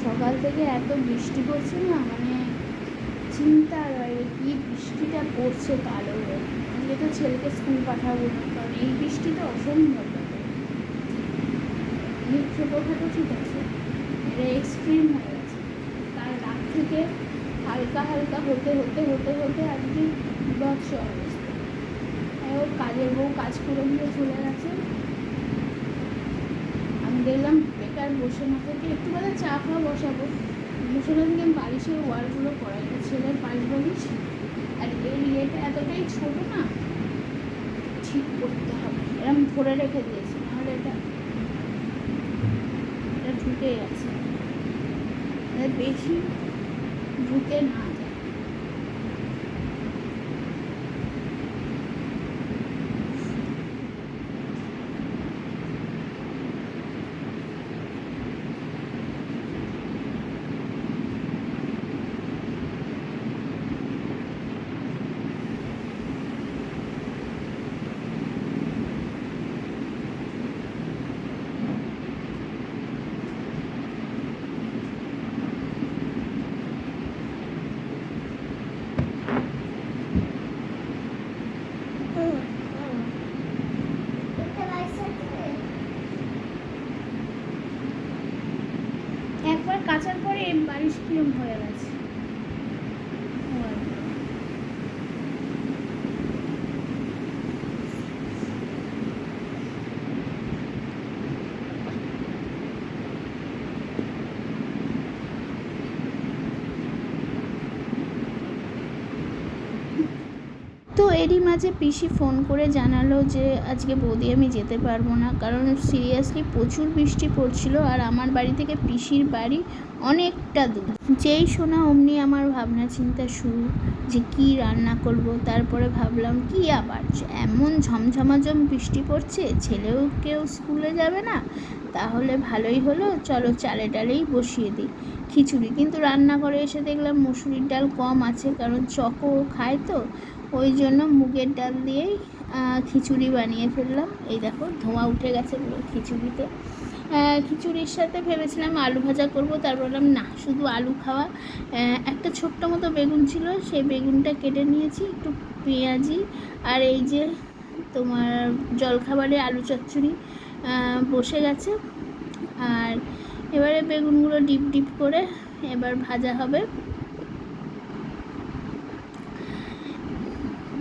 সকাল থেকে এত বৃষ্টি পড়ছে না, মানে চিন্তার বাইরে কি বৃষ্টিটা পড়ছে কালো হয়ে। আজকে তো ছেলেকে স্কুল পাঠাবো না, কারণ এই বৃষ্টিটা অসম্ভব ব্যাপার। ছোটোখাটো ঠিক আছে, এটা এক্সট্রিম হয়ে গেছে। কাল রাত থেকে হালকা হালকা হতে হতে হতে হতে আজকে বিভৎস অবস্থা। ওর কাজের বউ কাজ করে দিয়ে চলে গেছে। আমি দেখলাম বেকার বসে না থেকে একটু বেলা চা খাওয়া বসাবো, বসে না থেকে বালিশের ওয়ালগুলো করাই, ছেলের পাশ বালিশ। আর এই ইয়েটা এতটাই ছোটো না, ঠিক করতে হবে। এরকম ধরে রেখে দিয়েছি, নাহলে এটা ঢুকে গেছে, বেশি ঢুকে না যায়। একবার কাচার পরে বালিশ কিরম হয়ে গেছে। তো এরই মাঝে পিসি ফোন করে জানালো যে আজকে বৌদি আমি যেতে পারবো না, কারণ সিরিয়াসলি প্রচুর বৃষ্টি পড়ছিল। আর আমার বাড়ি থেকে পিসির বাড়ি অনেকটা দূর। যেই শোনা অমনি আমার ভাবনা চিন্তা শুরু যে কি রান্না করব। তারপরে ভাবলাম কি আবার এমন ঝমঝমাঝম বৃষ্টি পড়ছে, ছেলেও কেউ স্কুলে যাবে না, তাহলে ভালোই হলো, চলো চালে ডালেই বসিয়ে দিই খিচুড়ি। কিন্তু রান্নাঘরে এসে দেখলাম মুসুরির ডাল কম আছে, কারণ চকো খায় তো, ওই জন্য মুগের ডাল দিয়েই খিচুড়ি বানিয়ে ফেললাম। এই দেখো ধোঁয়া উঠে গেছে পুরো খিচুড়িতে। খিচুড়ির সাথে ভেবেছিলাম আলু ভাজা করব, তারপর বললাম না, শুধু আলু খাওয়া। একটা ছোট্ট মতো বেগুন ছিল, সেই বেগুনটা কেটে নিয়েছি, একটু পেঁয়াজি। আর এই যে তোমার জলখাবারে আলু চচ্চড়ি বসে গেছে। আর এবারে বেগুনগুলো ডিপ ডিপ করে এবার ভাজা হবে।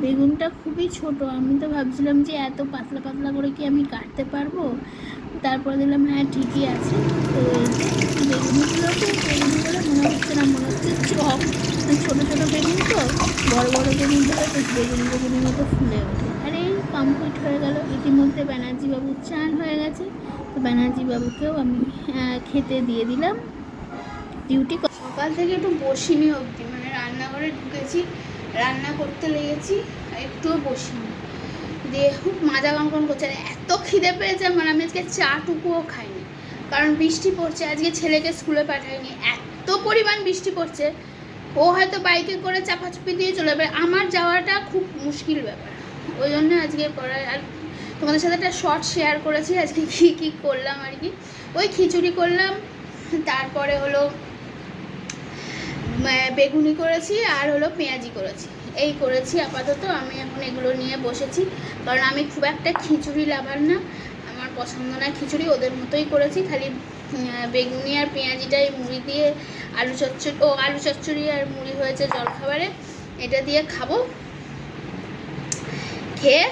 বেগুনটা খুবই ছোট, আমি তো ভাবছিলাম যে এত পাতলা পাতলা করে কি আমি কাটতে পারবো। তারপর দিলাম হ্যাঁ ঠিকই আছে। তো বেগুনগুলো মনে হচ্ছে না, মনে হচ্ছে চপ। ছোটো ছোটো বেগুন তো, বড় বড় বেগুন হলে তো বেগুনের মতো ফুলে ওঠে। আর এই কমপ্লিট হয়ে গেল। ইতিমধ্যে ব্যানার্জি বাবুর চান হয়ে গেছে, তো ব্যানার্জি বাবুকেও আমি খেতে দিয়ে দিলাম। ডিউটি সকাল থেকে একটু বসিনি অবধি, মানে রান্নাঘরে ঢুকেছি, রান্না করতে লেগেছি, একটুও বসিনি। দিয়ে খুব মাজা কনকন করছে, এত খিদে পেয়েছে মানে আমি আজকে চাটুকুও খাইনি, কারণ বৃষ্টি পড়ছে। আজকে ছেলেকে স্কুলে পাঠাইনি, এত পরিমাণ বৃষ্টি পড়ছে। ও হয়তো বাইকে করে চাপাচুপি দিয়ে চলে যাবে, আমার যাওয়াটা খুব মুশকিল ব্যাপার। ওই জন্য আজকে পড়ায়। আর তোমাদের সাথে একটা শর্ট শেয়ার করেছি আজকে কী কী করলাম আর কি। ওই খিচুড়ি করলাম, তারপরে হলো বেগুনি করেছি, আর হলো পেঁয়াজি করেছি, এই করেছি আপাতত। আমি এখন এগুলো নিয়ে বসেছি, কারণ আমি খুব একটা খিচুড়ি লাভার না, আমার পছন্দ না খিচুড়ি। ওদের মতোই করেছি, খালি বেগুনি আর পেঁয়াজিটাই মুড়ি দিয়ে আলু চচ্চড়ি আর মুড়ি হয়েছে জলখাবারে, এটা দিয়ে খাবো। খেয়ে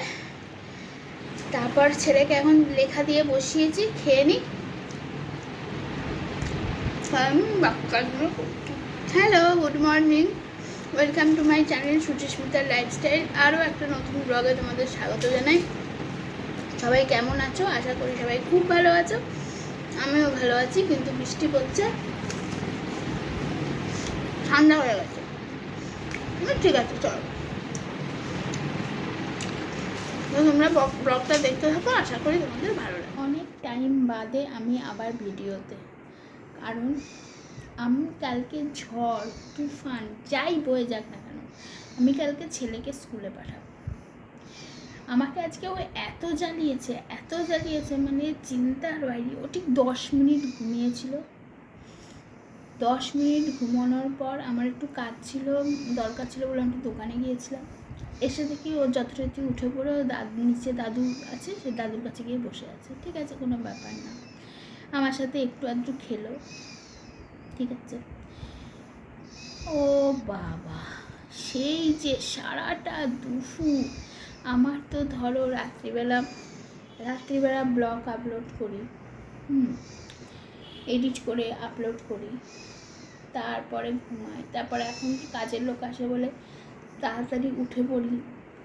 তারপর ছেলেকে এখন লেখা দিয়ে বসিয়েছি, খেয়ে নিই। Hello, good morning, welcome to my channel সুচিস্মিতার লাইফস্টাইল। আরও একটা নতুন ব্লগে তোমাদের স্বাগত জানাই। সবাই কেমন আছো? আশা করি সবাই খুব ভালো আছো, আমিও ভালো আছি। কিন্তু বৃষ্টি পড়ছে, ঠান্ডা হয়ে গেছে। ঠিক আছে, চলো তোমরা ব্লগটা দেখতে থাকো, আশা করি তোমাদের ভালো লাগে। অনেক টাইম বাদে আমি আবার ভিডিওতে, কারণ আমি কালকে ঝড় তুফান যাই বয়ে যাক না কেন, আমি কালকে ছেলেকে স্কুলে পাঠাবো। আমাকে আজকে ও এত জ্বালিয়েছে মানে চিন্তার বাইরে। ও ঠিক 10 মিনিট ঘুমিয়েছিল। 10 মিনিট ঘুমানোর পর আমার একটু কাজ ছিল, দরকার ছিল বলে আমি দোকানে গিয়েছিলাম। এসে দেখি ও যথারীতি উঠে পড়ে নিচে দাদু আছে, সে দাদুর কাছে গিয়ে বসে আছে। ঠিক আছে, কোনো ব্যাপার না। আমার সাথে একটু আধটু খেলো, ঠিক আছে। ও বাবা, সেই যে সারাটা দুপুর আমার তো ধরো রাত্রিবেলা ব্লগ আপলোড করি, এডিট করে আপলোড করি, তারপরে ঘুমাই, তারপরে এখন কাজের লোক আসে বলে তাড়াতাড়ি উঠে পড়ি।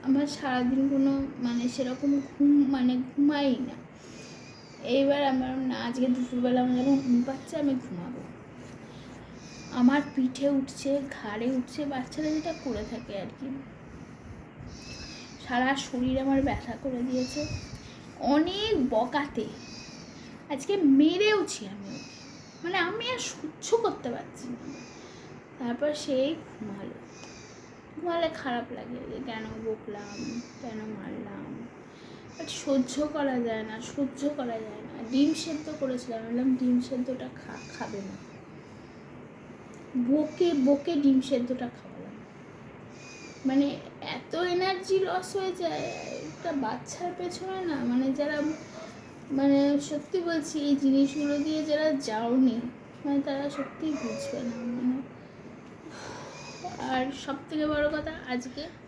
আমার সারাদিন কোনো মানে সেরকম ঘুমাই না। এইবার আমার না, আজকে দুপুরবেলা আমার যখন ঘুম পাচ্ছে আমি ঘুমাবো। আমার পিঠে উঠছে, ঘাড়ে উঠছে, বাচ্চারা যেটা করে থাকে আর কি। সারা শরীর আমার ব্যথা করে দিয়েছে অনেক বকাতে। আজকে মেরেওছি আমি ওকে, মানে আমি আর সহ্য করতে পারছি না। তারপর সেই ঘুমালে খারাপ লাগে যে কেন বকলাম, কেন মারলাম, বাট সহ্য করা যায় না। ডিম সেদ্ধ করেছিলাম, বললাম ডিম সেদ্ধটা খাবে না, বকে ডিম সেদ্ধটা খাওয়ালাম। মানে এত এনার্জি লস হয়ে যায় একটা বাচ্চার পেছনে না, মানে যারা, মানে সত্যি বলছি এই জিনিসগুলো দিয়ে যারা যাওনি, মানে তারা সত্যিই বুঝবে না। মানে আর সব থেকে বড়ো কথা,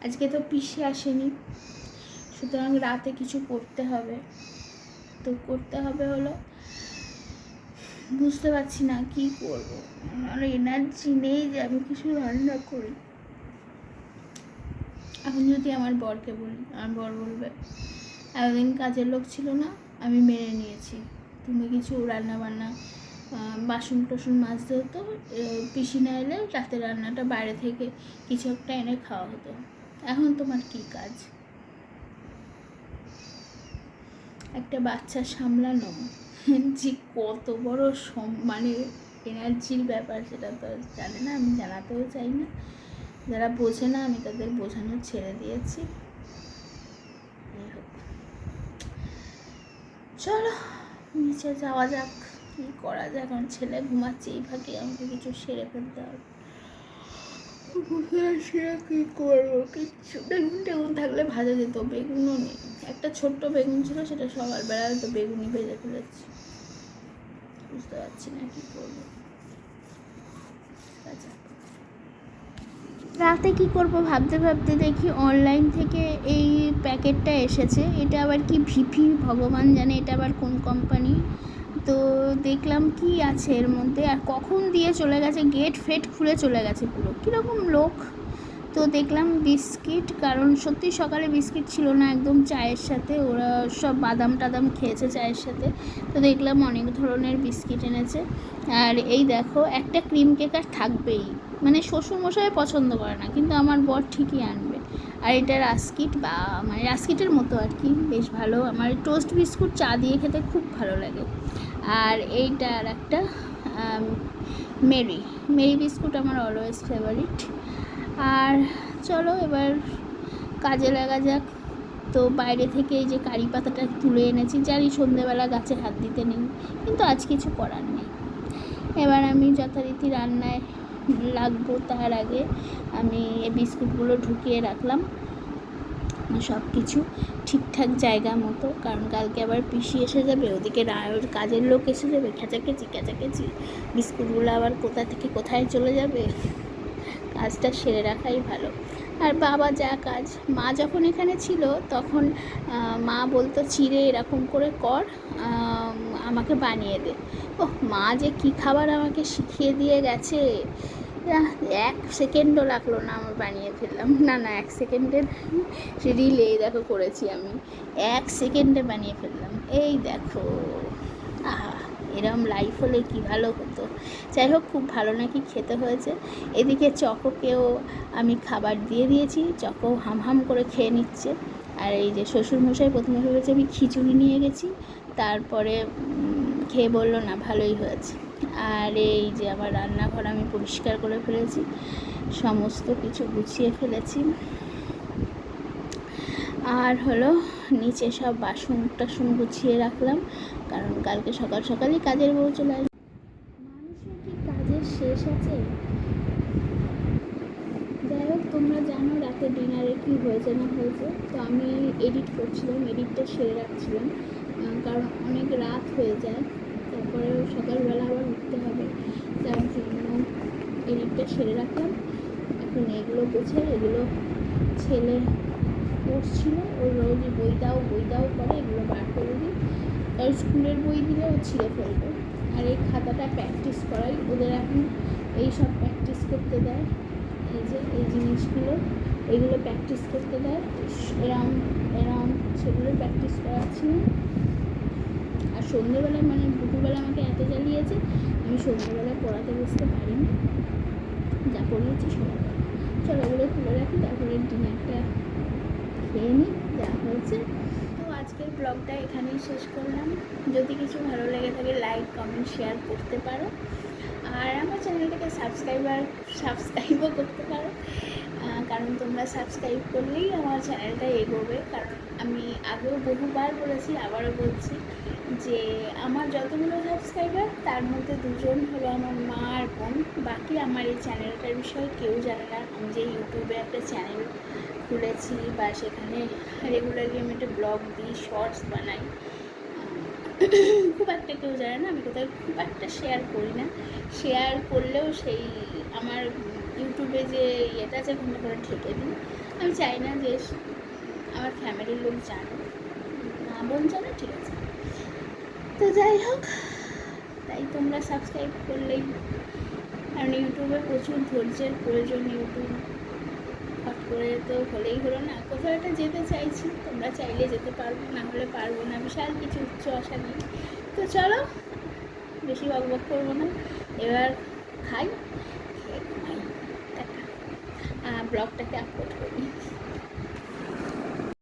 আজকে তো পিসি আসেনি, সুতরাং রাতে কিছু করতে হবে। তো করতে হবে হলো, বুঝতে পারছি না কি করবো, আমার এনার্জি নেই যে আমি কিছু রান্না করি। এখন যদি আমার বরকে বলি, আমার বর বলবে এতদিন কাজের লোক ছিল না, আমি মেনে নিয়েছি, তুমি কিছু রান্না বান্না, বাসন টাসন মাজতে হতো, পিসি না এলে রাতে রান্নাটা বাইরে থেকে কিছু একটা এনে খাওয়া হতো। এখন তোমার কি কাজ? একটা বাচ্চা সামলানো যে কত বড় মানে এনার্জির ব্যাপার, সেটা তো জানে না, আমি জানাতেও চাই না। যারা বোঝে না আমি তাদের বোঝানো ছেড়ে দিয়েছি। চলো নিচে যাওয়া যাক, কী করা যায়। এখন ছেলে ঘুমাচ্ছে, এই ফাঁকে আমাকে কিছু সেরে ফেলতে হবে। কী করবো, কিচ্ছু বেগুন থাকলে ভাজা যেত, বেগুনও নেই। একটা ছোট্ট বেগুন ছিল, সেটা সকালবেলা তো বেগুনই ভেজে ফেলেছি। বুঝতে পারছি না কী করবো। রাতে কি করব ভাবতে ভাবতে দেখি অনলাইন থেকে এই প্যাকেটটা এসেছে। এটা আবার কি ভিপি ভগবান জানে এটা আবার কোন কোম্পানি। তো দেখলাম কি আছে এর মধ্যে, আর কখন দিয়ে চলে গেছে, গেট ফেট খুলে চলে গেছে পুরো, কীরকম লোক। তো দেখলাম বিস্কিট, কারণ সত্যি সকালে বিস্কিট ছিল না, একদম চায়ের সাথে ওরা সব বাদাম টাদাম খেয়েছে চায়ের সাথে। তো দেখলাম অনেক ধরনের বিস্কিট এনেছে। আর এই দেখো একটা ক্রিম কেক আর থাকবেই, মানে শ্বশুরমশাই পছন্দ করে না, কিন্তু আমার বর ঠিকই আনবে। আর এটা রাস্কিট, বা মানে রাস্কিটের মতো আর কি, বেশ ভালো। আমার টোস্ট বিস্কুট চা দিয়ে খেতে খুব ভালো লাগে। আর এইটা আর একটা মেরি বিস্কুট আমার অলওয়েজ ফেভারিট। আর চলো এবার কাজে লাগা যাক। তো বাইরে থেকে এই যে কারি পাতাটা তুলে এনেছি, জানি সন্ধেবেলা গাছে হাত দিতে নেই, কিন্তু আজ কিছু করার নেই। এবার আমি যথারীতি রান্নায় লাগবো, তার আগে আমি এই বিস্কুটগুলো ঢুকিয়ে রাখলাম সব কিছু ঠিকঠাক জায়গা মতো, কারণ কালকে আবার পিসি এসে যাবে, ওদিকে ওর কাজের লোক এসে যাবে, খেঁচাখেচি বিস্কুটগুলো আবার কোথা থেকে কোথায় চলে যাবে। কাজটা সেরে রাখাই ভালো। আর বাবা যা কাজ, মা যখন এখানে ছিল তখন মা বলতো চিড়ে এরকম করে কর, আমাকে বানিয়ে দে। মা যে কী খাবার আমাকে শিখিয়ে দিয়ে গেছে, 1 সেকেন্ডও লাগলো না আমার বানিয়ে ফেললাম। না 1 সেকেন্ডের রিলে দেখো করেছি আমি, 1 সেকেন্ডে বানিয়ে ফেললাম। এই দেখো, আহা, এরম লাইফ হলে কি ভালো হতো। যাই হোক, খুব ভালো নাকি খেতে হয়েছে। এদিকে চকোকেও আমি খাবার দিয়ে দিয়েছি, চকো হাম করে খেয়ে নিচ্ছে। আর এই যে শ্বশুরমশাই প্রথমে ভেবেছে আমি খিচুড়ি নিয়ে গেছি, তারপরে খেয়ে বললো না ভালোই হয়েছে। আর এই যে আমার রান্নাঘর আমি পরিষ্কার করে ফেলেছি, সমস্ত কিছু গুছিয়ে ফেলেছি। আর হলো নিচে সব বাসন টাসন গুছিয়ে রাখলাম, কারণ কালকে সকাল সকালই কাজের বউ চলে আসবে। মানুষের কি কাজের শেষ আছে? যাই হোক, তোমরা জানো রাতে ডিনারে কি হয়েছে না হয়েছে। তো আমি এডিট করছিলাম, এডিটটা সেরে রাখছিলাম, কারণ অনেক রাত হয়ে যায়, তারপরে সকালবেলা আবার উঠতে হবে, তার জন্য এডিটটা সেরে রাখলাম। এখন এগুলো গোছে, এগুলো ছেলে পড়ছিল, ওর রোজই বই দাও করে, এগুলো বার করে দিই, কারণ স্কুলের বই দিলে ও ছিঁড়ে ফেলবে। আর এই খাতাটা প্র্যাকটিস করাই, ওদের এখন এই সব প্র্যাকটিস করতে দেয়, এই যে এই জিনিসগুলো, এগুলো প্র্যাকটিস করতে দেয়, এরম সেগুলো প্র্যাকটিস করাচ্ছি। আর সন্ধ্যেবেলায় মানে দুপুরবেলা আমাকে এত জ্বালিয়েছে, আমি সন্ধ্যেবেলায় পড়াতে বসতে পারিনি, যা পড়িয়েছি সকালবেলা। চলো ওগুলো তুলে রাখি, তারপরে ডিনারটা খেয়ে নিই যা হয়েছে। তো আজকের ব্লগটা এখানেই শেষ করলাম। যদি কিছু ভালো লেগে থাকে লাইক কমেন্ট শেয়ার করতে পারো, আর আমার চ্যানেলটাকে সাবস্ক্রাইবও করতে পারো, কারণ তোমরা সাবস্ক্রাইব করলেই আমার চ্যানেলটা এগোবে। কারণ আমি আগেও বহুবার বলেছি, আবারও বলছি যে আমার যতগুলো সাবস্ক্রাইবার তার মধ্যে 2জন হলো আমার মা আর বোন, বাকি আমার এই চ্যানেলটার বিষয়ে কেউ জানে না। আমি যে ইউটিউবে একটা চ্যানেল খুলেছি বা সেখানে রেগুলারলি আমি একটা ব্লগ দিই, শর্টস বানাই, খুব একটা কেউ জানে না। আমি কোথাও খুব একটা শেয়ার করি না, শেয়ার করলেও সেই আমার ইউটিউবে যে ইয়েটা আছে ওখানে করে ঠেকে দিই। আমি চাই না যে আমার ফ্যামিলির লোক জানে, মা বোন জানে, ঠিক আছে। তো যাই হোক, তাই তোমরা সাবস্ক্রাইব করলেই, কারণ ইউটিউবে প্রচুর ধৈর্যের প্রয়োজন। ইউটিউব হট করে তো হলেই হলো না, কোথাও একটা যেতে চাইছি, তোমরা চাইলে যেতে পারবো, না হলে পারবো না, বিশাল কিছু উচ্চ আশা নেই। তো চলো, বেশি বকবক করবো না, এবার খাই, খেয়ে ঘুমাই, টাটা। ব্লগটাকে আপলোড করি।